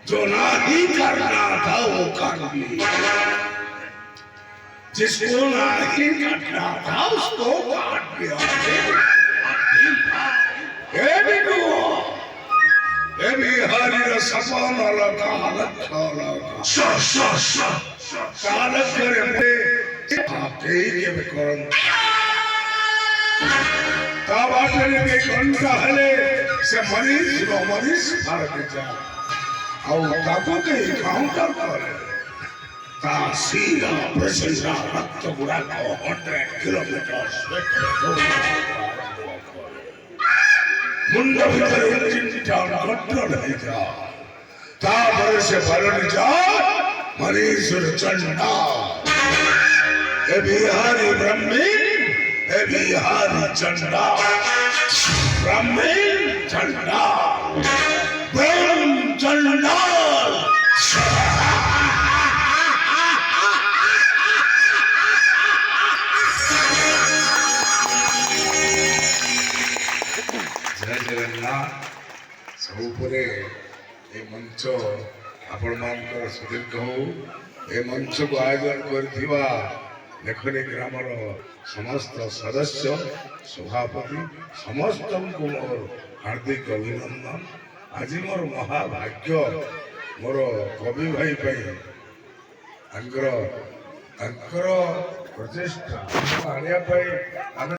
जो नहीं करना था वो कर लिया, जिसको नहीं काटना था उसको काट दिया। ये बिहारी रा सपन लगा लगा लगा कालक करे आके ये करण ताबाटले के घंटा हले से मरीज भारत जा और ताको के काउंटर करे ता सीधा प्रशंसा रक्त बुरा को 100 किलोमीटर मुंड भीतर इंजिन टाउन गट्टर नहीं जा ता बरे से भरण जा मरीज चंडा ए बिहारी ब्रह्मी ए बिहारी चंडा ब्रह्मी चंडा ब्रह्म चंडाल जय जगन्नाथ सबुपरे ए मंच आपण मानकर सुदीर्घ हो ए मंच को आयोजन करथिबा लेखनी ग्रामर समस्त सदस्य सभापति समस्त को मोर हार्दिक अभिनंदन। आज मोर महाभाग्य मोर कवि भाई प्रचेषा आने